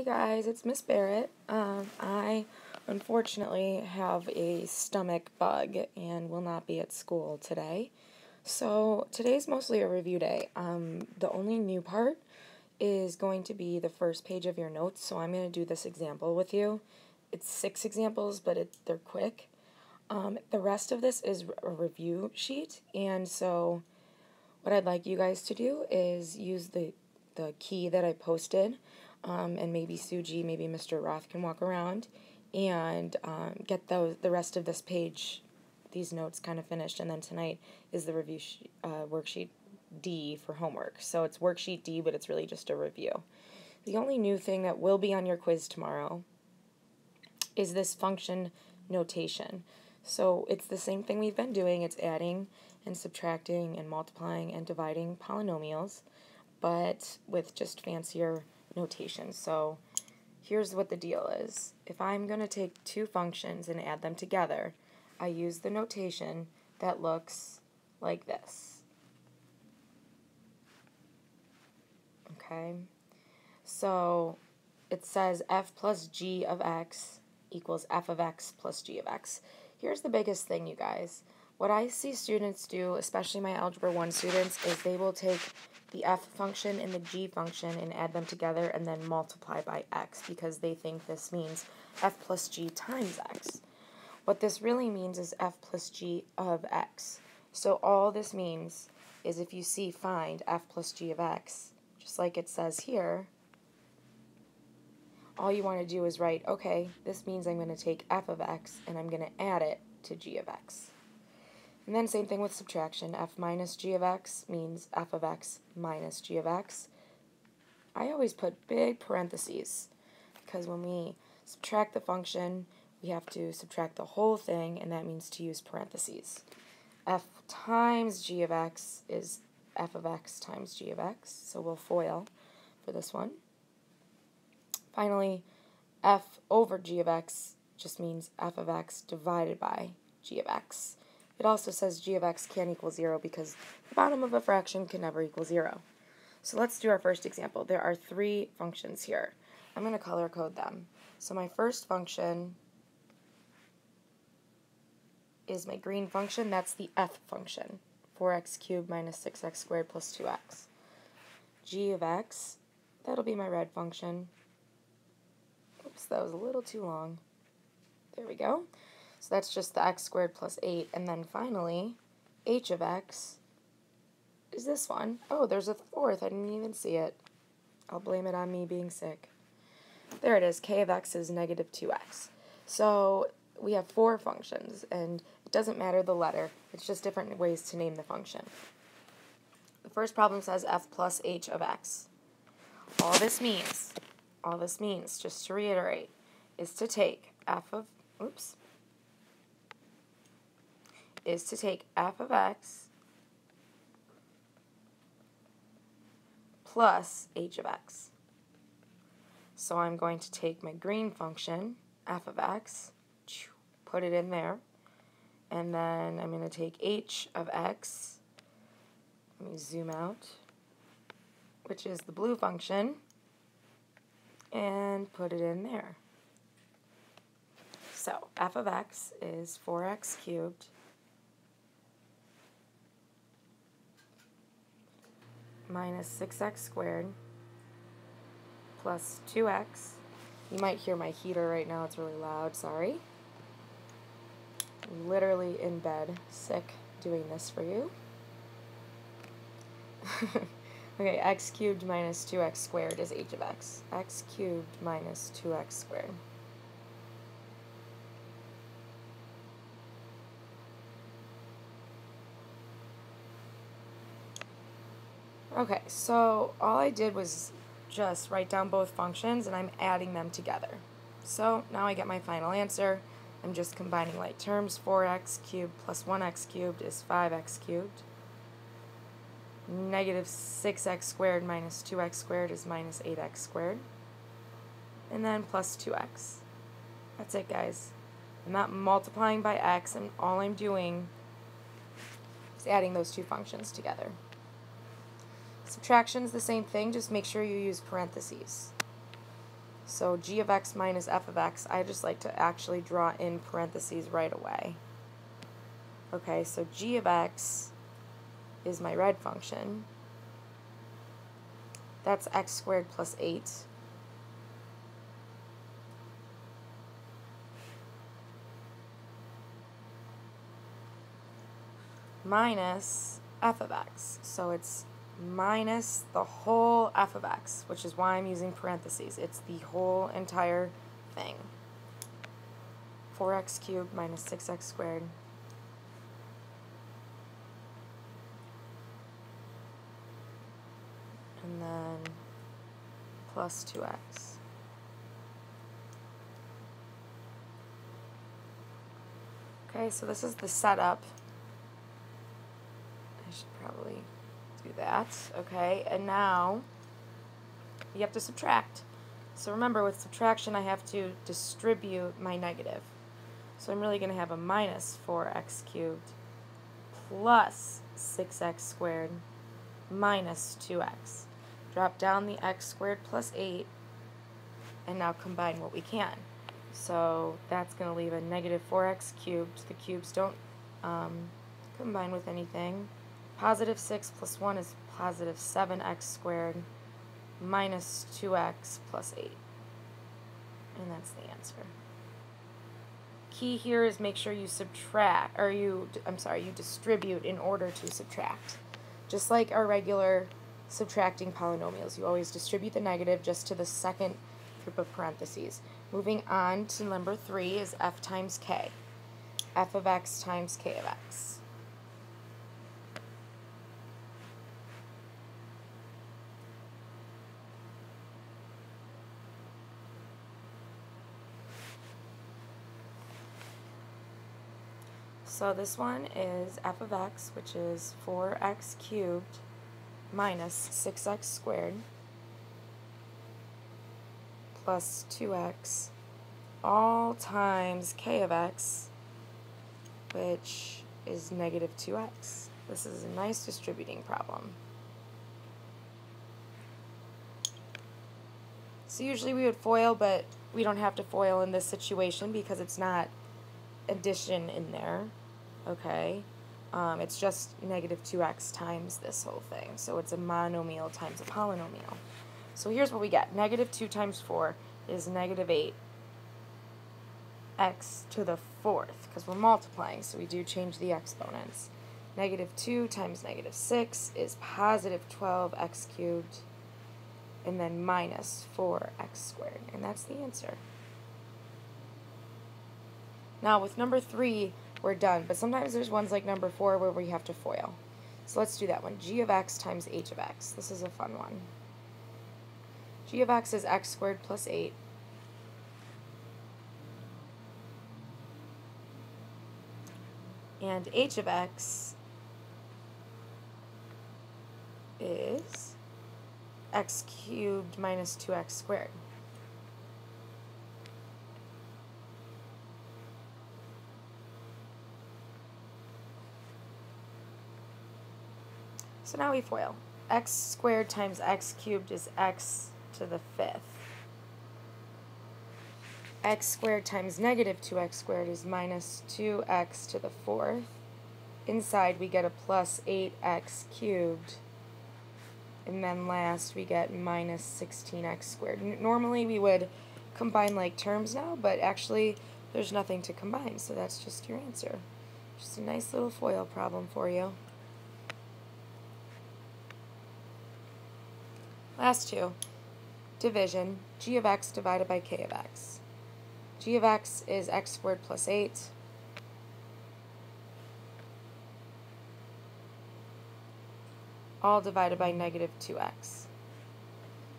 Hey guys, it's Miss Barrett. I unfortunately have a stomach bug and will not be at school today. So today's mostly a review day. The only new part is going to be the first page of your notes, so I'm going to do this example with you. It's 6 examples, but they're quick. The rest of this is a review sheet, and so what I'd like you guys to do is use the key that I posted, and maybe Suji, maybe Mr. Roth can walk around and get the rest of this page, these notes kind of finished, and then tonight is the review worksheet D for homework. So it's worksheet D, but it's really just a review. The only new thing that will be on your quiz tomorrow is this function notation. So it's the same thing we've been doing. It's adding and subtracting and multiplying and dividing polynomials, but with just fancier notation. So here's what the deal is. If I'm going to take two functions and add them together, I use the notation that looks like this. Okay? So it says f plus g of x equals f of x plus g of x. Here's the biggest thing, you guys. What I see students do, especially my Algebra 1 students, is they will take the f function and the g function and add them together and then multiply by x because they think this means f plus g times x. What this really means is f plus g of x. So all this means is if you see find f plus g of x, just like it says here, all you want to do is write, okay, this means I'm going to take f of x and I'm going to add it to g of x. And then same thing with subtraction. F minus g of x means f of x minus g of x. I always put big parentheses because when we subtract the function, we have to subtract the whole thing, and that means to use parentheses. F times g of x is f of x times g of x, so we'll FOIL for this one. Finally, f over g of x just means f of x divided by g of x. It also says g of x can't equal 0 because the bottom of a fraction can never equal 0. So let's do our first example. There are 3 functions here. I'm going to color code them. So my first function is my green function. That's the f function, 4x cubed minus 6x squared plus 2x. G of x, that'll be my red function. Oops, that was a little too long. There we go. So that's just the x squared plus 8. And then finally, h of x is this one. Oh, there's a fourth. I didn't even see it. I'll blame it on me being sick. There it is. K of x is negative 2x. So we have 4 functions, and it doesn't matter the letter. It's just different ways to name the function. The first problem says f plus h of x. All this means, just to reiterate, is to take f of x plus h of x. So I'm going to take my green function, f of x, put it in there, and then I'm going to take h of x, let me zoom out, which is the blue function, and put it in there. So f of x is 4x cubed minus 6x squared plus 2x. You might hear my heater right now. It's really loud. Sorry. I'm literally in bed, sick, doing this for you. Okay, x cubed minus 2x squared is h of x. X cubed minus 2x squared. Okay, so all I did was just write down both functions, and I'm adding them together. So now I get my final answer. I'm just combining like terms. 4x cubed plus 1x cubed is 5x cubed. Negative 6x squared minus 2x squared is minus 8x squared. And then plus 2x. That's it, guys. I'm not multiplying by x, and all I'm doing is adding those two functions together. Subtraction is the same thing, just make sure you use parentheses. So g of x minus f of x, I just like to actually draw in parentheses right away. Okay, so g of x is my red function. That's x squared plus 8. Minus f of x. So it's minus the whole f of x, which is why I'm using parentheses. It's the whole entire thing. 4x cubed minus 6x squared. And then plus 2x. Okay, so this is the setup. I should probably do that. Okay, and now you have to subtract. So remember, with subtraction, I have to distribute my negative. So I'm really going to have a minus 4x cubed plus 6x squared minus 2x. Drop down the x squared plus 8, and now combine what we can. So that's going to leave a negative 4x cubed. The cubes don't combine with anything. Positive 6 plus 1 is positive 7x squared minus 2x plus 8. And that's the answer. Key here is make sure you subtract, or you distribute in order to subtract. Just like our regular subtracting polynomials, you always distribute the negative just to the second group of parentheses. Moving on to number 3 is f times k. F of x times k of x. So this one is f of x, which is 4x cubed minus 6x squared plus 2x all times k of x, which is negative 2x. This is a nice distributing problem. So usually we would FOIL, but we don't have to FOIL in this situation because it's not addition in there. Okay, it's just negative 2x times this whole thing. So it's a monomial times a polynomial. So here's what we get. Negative 2 times 4 is negative 8 x to the 4th, because we're multiplying, so we do change the exponents. Negative 2 times negative 6 is positive 12x cubed, and then minus 4x squared. And that's the answer. Now with number 3, we're done, but sometimes there's ones like number 4 where we have to FOIL. So let's do that one. G of x times h of x. This is a fun one. G of x is x squared plus 8. And h of x is x cubed minus 2x squared. So now we FOIL. X squared times x cubed is x to the 5th. X squared times negative 2x squared is minus 2x to the 4th. Inside we get a plus 8x cubed. And then last we get minus 16x squared. Normally we would combine like terms now, but actually there's nothing to combine, so that's just your answer. Just a nice little FOIL problem for you. Last two. Division. G of x divided by k of x. G of x is x squared plus 8. All divided by negative 2x.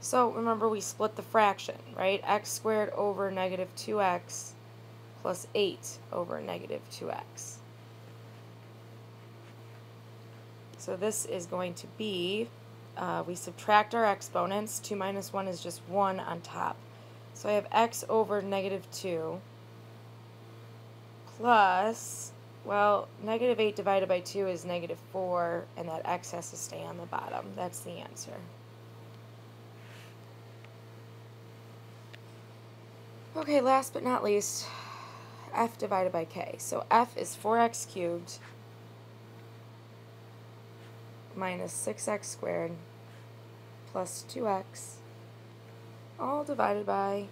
So remember we split the fraction, right? X squared over negative 2x plus 8 over negative 2x. So this is going to be, we subtract our exponents. 2 minus 1 is just 1 on top. So I have x over negative 2 plus, well, negative 8 divided by 2 is negative 4, and that x has to stay on the bottom. That's the answer. Okay, last but not least, f divided by k. So f is 4x cubed minus 6x squared plus 2x, all divided by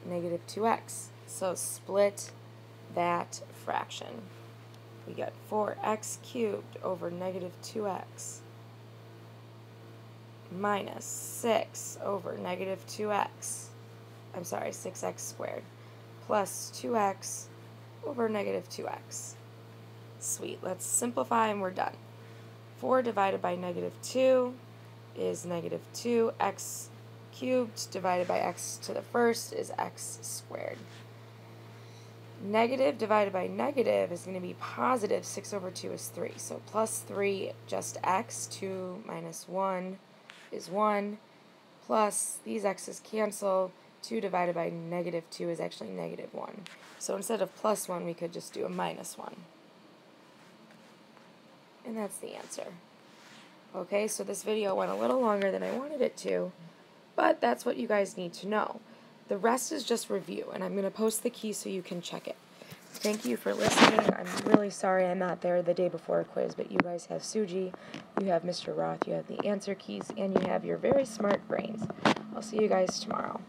negative 2x. So split that fraction. We get 4x cubed over negative 2x minus 6 over negative 2x. I'm sorry, 6x squared plus 2x over negative 2x. Sweet. Let's simplify and we're done. 4 divided by negative 2 is negative 2x cubed divided by x to the first is x squared. Negative divided by negative is going to be positive. 6 over 2 is 3. So plus 3, just x. 2 minus 1 is 1. Plus, these x's cancel. 2 divided by negative 2 is actually negative 1. So instead of plus 1, we could just do a minus 1. And that's the answer. Okay, so this video went a little longer than I wanted it to, but that's what you guys need to know. The rest is just review, and I'm going to post the key so you can check it. Thank you for listening. I'm really sorry I'm not there the day before a quiz, but you guys have Suji, you have Mr. Roth, you have the answer keys, and you have your very smart brains. I'll see you guys tomorrow.